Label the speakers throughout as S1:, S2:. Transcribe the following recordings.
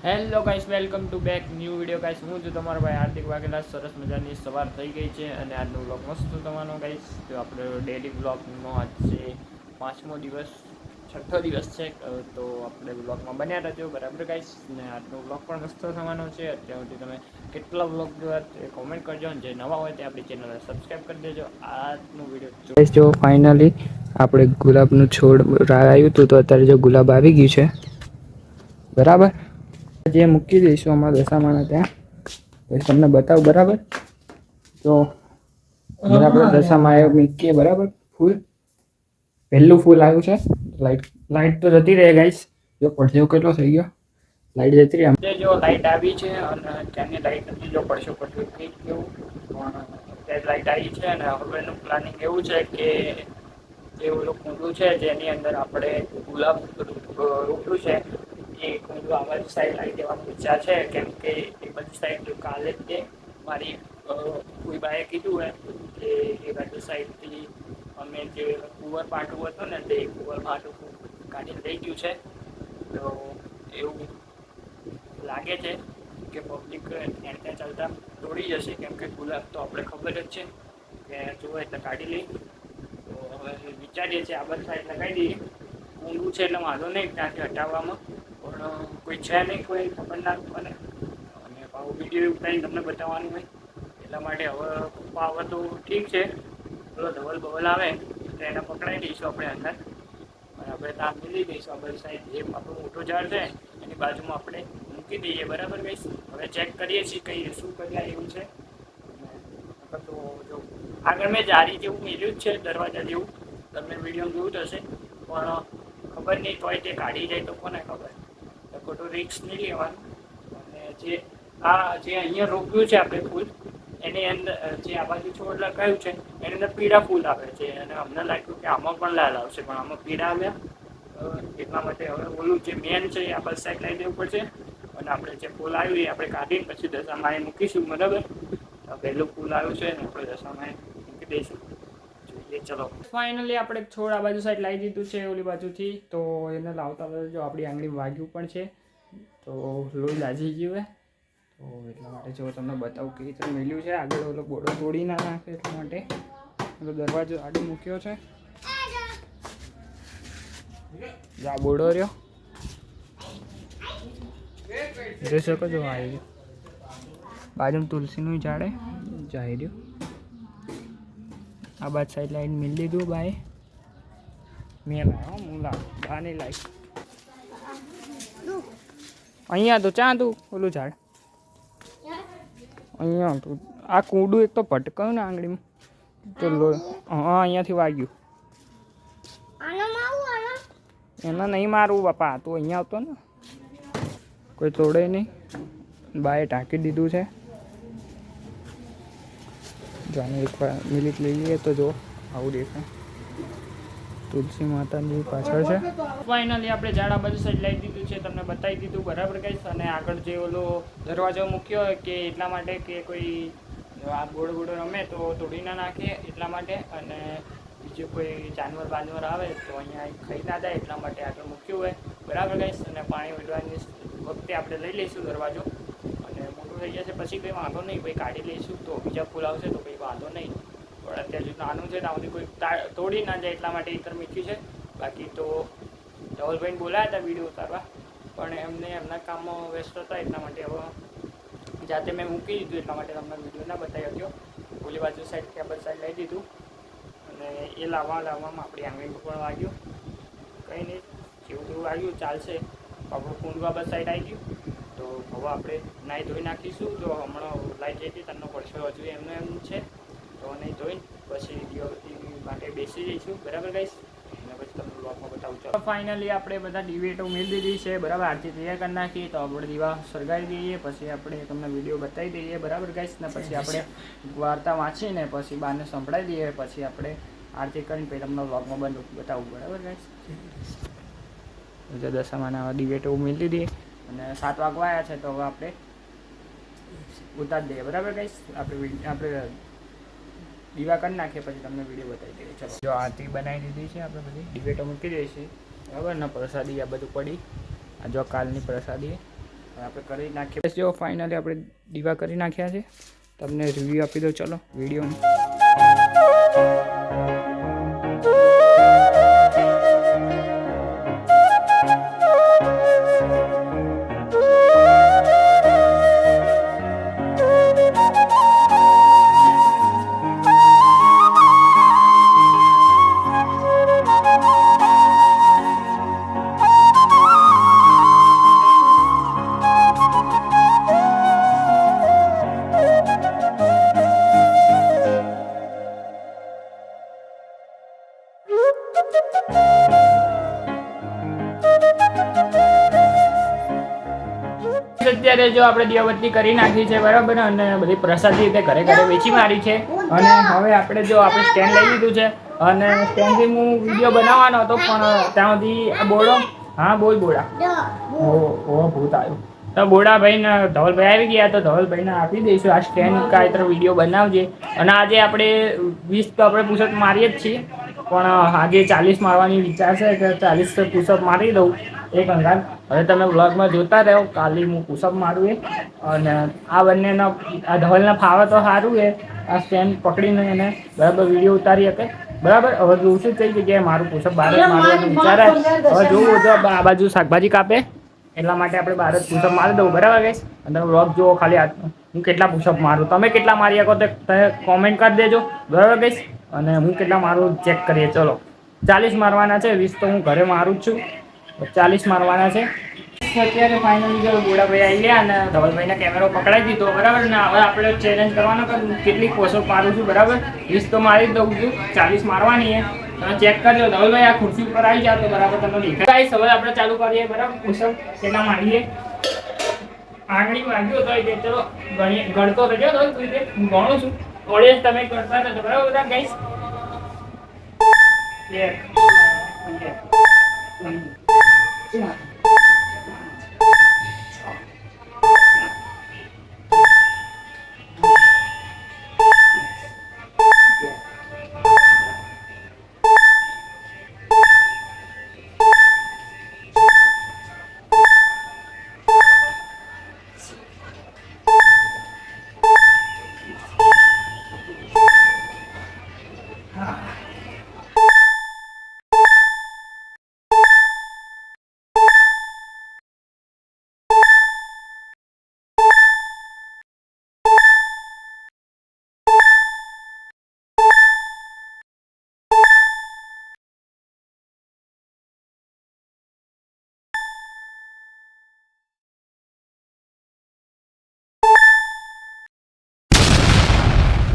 S1: Hello guys, welcome to back new video guys. હું છું તમારો ભાઈ હાર્દિક વાઘેલા. સરસ મજાની સવાર થઈ ગઈ છે અને આજનો વ્લોગ મસ્ત થવાનો ગાઈસ. તો આપણે ડેલી વ્લોગનો આજ છે 5મો દિવસ, 6થો દિવસ છે. તો આપણે વ્લોગમાં બન્યા રહેજો બરાબર ગાઈસ. ને આજનો વ્લોગ પણ મસ્ત થવાનો છે. અત્યાર સુધી તમે કેટલા વ્લોગ જોયા તે કોમેન્ટ કરજો, અને જે નવા હોય તે આપણી ચેનલને સબસ્ક્રાઈબ કરી દેજો. આજનો વિડીયો જો ફાઇનલી આપણે ગુલાબનું છોડ આવ્યું હતું, તો અત્યારે જો ગુલાબ આવી ગયું છે બરાબર. જે મૂકી દઈશું અમારા દશામાના ત્યાં, પછી તમને બતાવું બરાબર. તો આપણે દશામાં મૂકીએ બરાબર. ફૂલ પહેલું ફૂલ આવ્યું છે. લાઈટ તો જતી રહે ગાઈસ. જો પડછાયો કેટલો થઈ ગયો, લાઈટ જતી રહી. અમને જો લાઈટ આવી છે અને ત્યાંની લાઈટ નથી. જો પડછાયો થઈ ગયો પણ અત્યારે લાઈટ આવી છે. અને હવેનું પ્લાનિંગ એવું છે કે જે ઓલું કુંડું છે જેની અંદર આપણે ગુલાબ રોપ્યું છે, એ કુંડું આ બાજુ સાઈડ લાવી દેવાનો વિચાર છે. કેમ કે એ બાજુ સાઈડ કાલે જ મારી કોઈ બાએ કીધું હોય કે એ બાજુ સાઈડથી અમે જે કુંવર પાટું હતું ને, તે કુંવર પાટું કાઢીને લઈ ગયું છે. તો એવું લાગે છે કે પબ્લિક ત્યાં ચાલતા દોડી જશે. કેમ કે ગુલાબ તો આપણે ખબર જ છે કે જુઓ એટલે કાઢી લઈ. તો હવે વિચારીએ છીએ આ બાજુ સાઈડ લગાવી દઈએ. ઊંડું છે એટલે વાંધો નહીં ત્યાંથી હટાવવામાં, પણ કોઈ છે નહીં, કોઈ ખબર ના મને. અને પાછું વિડીયો ઉતારીને તમને બતાવવાનું હોય એટલા માટે હવે પપ્પા હવે તો ઠીક છે, પેલો ધવલ બવલ આવે તો એને પકડાવી દઈશું આપણે અંદર. અને આપણે ત્યાં મિલી દઈશું. આ બાજુ સાઈડ જે આપણું મોટું ઝાડ છે એની બાજુમાં આપણે મૂકી દઈએ બરાબર ગઈશ. હવે ચેક કરીએ છીએ કઈ શું કર્યા એવું છે. તો જો આગળ મેં જારી જેવું મેળ્યું જ છે, દરવાજા જેવું. તમને વિડીયો જોયું જ હશે, પણ ખબર નહીં તોય તે કાઢી જાય તો કોને ખબર. તો ખોટું રિક્સ નહીં લેવાનું. અને જે અહીંયા રોપ્યું છે આપણે ફૂલ, એની અંદર જે આ બાજુ છોડ લગાવ્યું છે એની અંદર પીળા ફૂલ આવે છે. અને અમને લાગ્યું કે આમાં પણ લાલ આવશે, પણ આમાં પીળા આવ્યા. એટલા માટે હવે ઓલું જે મેન છે એ આ બાજુ સાઈડ લાવી દેવું પડશે. અને આપણે જે ફૂલ આવ્યું એ આપણે કાઢીને પછી દશામાએ મૂકીશું બરાબર. પહેલું ફૂલ આવ્યું છે ને આપણે દશામાએ મૂકી દઈશું. ચલો ફાઇનલી આપણે છોડ આ બાજુ સાઈડ લાવી દીધું છે ઓલી બાજુથી. તો એને લાવતા જો આપણી આંગળી વાગ્યું પણ છે, તો લોહી લાજી ગયું હે. તો એટલા માટે જો તમને બતાવું કે રીતે મેલ્યું છે. આગળ ઓલો બોડો તોડી ના નાખે એટલા માટે ઓલો દરવાજો આડી મૂક્યો છે. જા બોડો રહ્યો જોઈ શકો છો. આવી ગયો બાજુમાં તુલસીનું ઝાડે જાય રહ્યું. આ બાદ સાઈડ લાઈન મિલ લીધું બાય મેં લાવ્યો. હું લાવ બા નહીં લાવી. અહીંયા તો ચા તું ઓલું ઝાડ અહીંયા તું. આ કૂડું એક તો ભટકાયું ને આંગળીમાં, તો હા અહીંયાથી વાગ્યું. એના નહીં મારું બાપા, તું અહીંયા આવતો ને. કોઈ તોડે નહીં. બાએ ઢાંકી દીધું છે. જાને એકવાર મિનિટ લઈ લઈએ તો જો આવું દેખાય. તુલસી માતાની પાછળ છે. ફાઇનલી આપણે ઝાડા બાજુ સાઈડ લાવી દીધું છે, તમને બતાવી દીધું બરાબર ગાઈસ. અને આગળ જે ઓલો દરવાજો મૂક્યો હોય કે એટલા માટે કે કોઈ આ બોડો રમે તો તોડી ના નાખે એટલા માટે. અને બીજું કોઈ જાનવર બાનવર આવે તો અહીંયા ખાઈ ના જાય એટલા માટે આગળ મૂક્યું હોય બરાબર ગાઈસ. અને પાણી વેડવાની વખતે આપણે લઈ લઈશું દરવાજો. અને મોટું થઈ જશે પછી કંઈ વાંધો નહીં, ભાઈ કાઢી લઈશું. તો બીજા ફૂલ આવશે તો કંઈ વાંધો નહીં. પણ અત્યારે જો નાનું છે ત્યાં સુધી કોઈ તોડી ના જાય એટલા માટે ઇતર મીઠી છે. બાકી તો ધવલભાઈને બોલાયા હતા વિડીયો ઉતારવા, પણ એમને એમના કામમાં વ્યસ્ત હતા એટલા માટે હવે જાતે મેં મૂકી દીધું. એટલા માટે તમને વિડીયો ના બતાવી શક્યો. ઓલી બાજુ સાઈડથી આ બાજુ સાઈડ લઈ દીધું. અને એ લાવવામાં આપણી આંગળીમાં પણ વાગ્યું. કંઈ નહીં, જેવું તેવું વાગ્યું ચાલશે. આપણું કુંડવા બસ સાઈડ આવી ગયું. તો હવે આપણે નાહી ધોઈ નાખીશું. જો હમણાં લાઈટ જઈ હતી તનનો પડશે હજુ એમને એમ છે. તો નહીં ધોઈને પછી દિવાળી માટે બેસી જઈશું બરાબર ગાઈસ. અને પછી તમને બ્લોગમાં બતાવું. ચાલો ફાઇનલી આપણે બધા ડિબેટો મેળ દીધી છે બરાબર. આરતી તૈયાર કરી નાખી તો આપણે દીવા સળગાવી દઈએ. પછી આપણે તમને વિડીયો બતાવી દઈએ બરાબર ગાઈસ. ને પછી આપણે વાર્તા વાંચીને પછી બારને સંભળાવી દઈએ. પછી આપણે આરતી કરીને પછી તમને બ્લોગમાં બતાવું બરાબર ગાઈસ. દશામાના ડિબેટો મેળ દીધી અને 7 વાગવા આવ્યા છે. તો હવે આપણે ઉતારી દઈએ બરાબર ગાઈસ. આપણે દીવા કરી નાખીએ પછી તમને વિડીયો બતાવી દઈએ. ચલો જો આરતી બનાવી દીધી છે આપણે, બધી ડિબેટો મૂકી દઈએ છીએ બરાબર. ને પ્રસાદી આ બધું પડી. આ જો કાલની પ્રસાદી આપણે કરી નાખીએ. જો ફાઇનલી આપણે દીવા કરી નાખ્યા છે. તમને રિવ્યૂ આપી દો ચલો વિડીયોનું. અત્યારે જો આપણે દીવાબત્તી કરી નાખી છે બરાબર, અને બધી પ્રસાદી રીતે ઘરે ઘરે વેચી મારી છે. અને હવે આપણે જો આપણે સ્ટેન્ડ લઈ લીધું છે, અને સ્ટેન્ડથી હું વિડીયો બનાવવાનો હતો પણ ત્યાં સુધી બોલો. હા બોલ બોડા. ઓ ભૂત આવ્યું. તો બોડાભાઈને ધવલભાઈ આવી ગયા, તો ધવલભાઈને આપી દઈશું આ સ્ટેન્ડ કાંઈ વિડીયો બનાવજે. અને આજે આપણે 20 તો આપણે પુશઅપ મારીએ જ છીએ, પણ આજે 40 મારવાની વિચાર છે કે 40 પુશઅપ મારી દઉં એક અંગાત. હવે તમે વ્લોગમાં જોતા રહો, કાલે હું પુશઅપ મારું એ. અને આ બંનેનો આ ધવલના ફાવે તો સારું એ આ સ્ટેન્ડ પકડીને એને બરાબર વિડીયો ઉતારી શકે બરાબર. હવે જોઉં છું કઈ જગ્યાએ મારું પુશઅપ બહાર જ મારવાનું વિચાર. હવે જોવું તો આ બાજુ શાકભાજી કાપે એટલા માટે આપણે બહાર જ પુશઅપ મારી દઉં બરાબર ગઈશ. અને તમે વ્લોગ જુઓ ખાલી હું કેટલા પુશઅપ મારું, તમે કેટલા મારી શકો તો તમે કોમેન્ટ કરી દેજો બરાબર ગઈશ. અને હું કેટલા મારું ચેક કરીએ. ચલો 40 મારવાના છે, 20 તો હું ઘરે મારું જ છું, 40 મારવાના છે. અત્યારે ફાઇનલી જો બોડાભાઈ આવી ગયા અને ધવલભાઈને કેમેરો પકડાઈ દીધો બરાબર. ને હવે આપણે ચેલેન્જ કરવાનો કે કેટલી પુશઅપ મારું છું બરાબર. 20 તો મારી જ દઉં છું, 40 મારવાની છે. તમે ચેક કરજો ધવલભાઈ, આ ખુરશી ઉપર આવી જાવ તો બરાબર તમને દેખાય. ગાઈસ હવે આપણે ચાલુ કરીએ બરાબર. પુશઅપ કેટલા મારીએ, આંગળી વાગ્યો તો ચલો ગણતો રહેજો તો હું ગણું છું. ઓડિયન્સ તમે કરતા રહેજો બરાબર બધા ગાઈસ. 1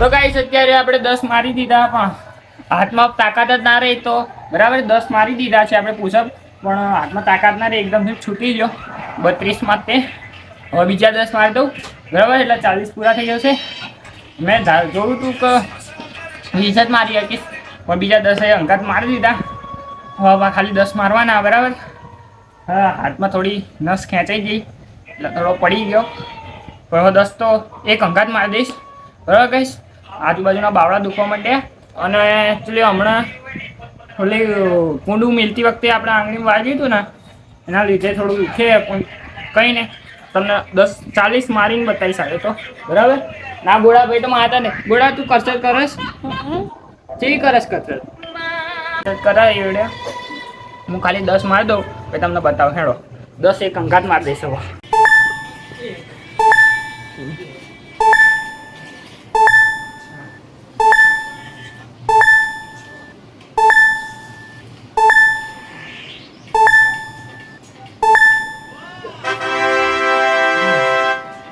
S1: તો ગાઈસ અત્યારે આપણે 10 મારી દીધા, પણ હાથમાં તાકાત જ ના રહી તો બરાબર. 10 મારી દીધા છે આપણે પુશઅપ, પણ હાથમાં તાકાત ના રહી, એકદમ છૂટી ગયો 32 માં તે. હવે બીજા 10 મારી દઉં બરાબર, એટલે 40 પૂરા થઈ જશે. મેં જોયું હતું કે 20 જ મારી શકીશ, પણ બીજા 10 અંગાત મારી દીધા. હવે ખાલી 10 મારવાના બરાબર. હા હાથમાં થોડી નસ ખેંચાઈ ગઈ એટલે થોડો પડી ગયો, પણ હવે 10 તો એક અંગાત મારી દઈશ બરાબર કહીશ. આજુબાજુના બાવડા દુખવા માંડ્યા, અને એકચ્યુઅલી હમણાં ઓલી કુંડું મિલતી વખતે આપણે આંગળીમાં વાગ્યું હતું ને એના લીધે થોડું દુખે, પણ કંઈ નહીં તમને 40 મારીને બતાવી શકે તો બરાબર. ના બોડા ભાઈ તો મારતા ને. બોડા તું કસરત કરસ? કેવી કરસ કસરત કરાય એવડે. હું ખાલી 10 મારી દઉં પછી તમને બતાવું. હેડો 10 એક અંગાત મારી દઈશ.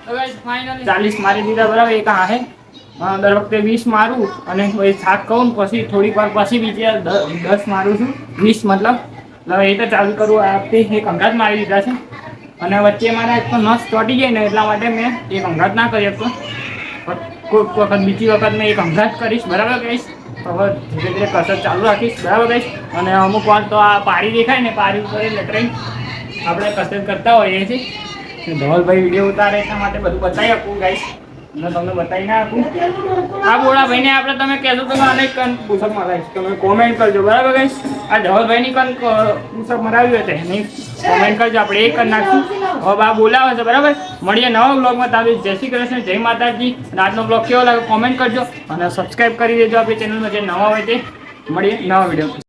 S1: હવે ફાઇનલી 40 મારી દીધા બરાબર. એક આ હે દર વખતે 20 મારું અને પછી થાક કહું પછી થોડીક વાર પછી બીજા 10 મારું છું, 20 મતલબ. એટલે એ તો ચાલુ કરું. આ વખતે એક અંગાત મારી દીધા છે, અને વચ્ચે મારા એક તો નસ ચોટી જાય ને એટલા માટે મેં એક અંગાત ના કરી શકતો. કોઈક વખત બીજી વખત મેં એક અંગાત કરીશ બરાબર કહીશ. હવે ધીરે ધીરે કસરત ચાલુ રાખીશ બરાબર કહીશ. અને અમુક વાર તો આ પાડી દેખાય ને, પાડી ઉપર લટરાઈ આપણે કસરત કરતા હોઈએ છીએ. ધવલભાઈ વિડીયો ઉતારે એટલા માટે બધું બતાવી આપું ગાઈશ. હું તમને બતાવી ના આપું. આ બોળા ભાઈને આપણે તમે કહેશો તો આને કન પુષઅપ મરાવીશ. તમે કોમેન્ટ કરજો બરાબર ગાઈસ. આ ધવલભાઈની કન પુષઅપ મરાવ્યું હોય તો એની કોમેન્ટ કરજો, આપણે એ કરી નાખશું. હવે બા બોલાવે છે બરાબર. મળીએ નવા બ્લોગમાં. તારે જય શ્રી કૃષ્ણ, જય માતાજી. અને આજનો બ્લોગ કેવો લાગે કોમેન્ટ કરજો અને સબસ્ક્રાઈબ કરી દેજો આપણી ચેનલમાં જે નવા હોય તે. મળીએ નવા વિડીયો.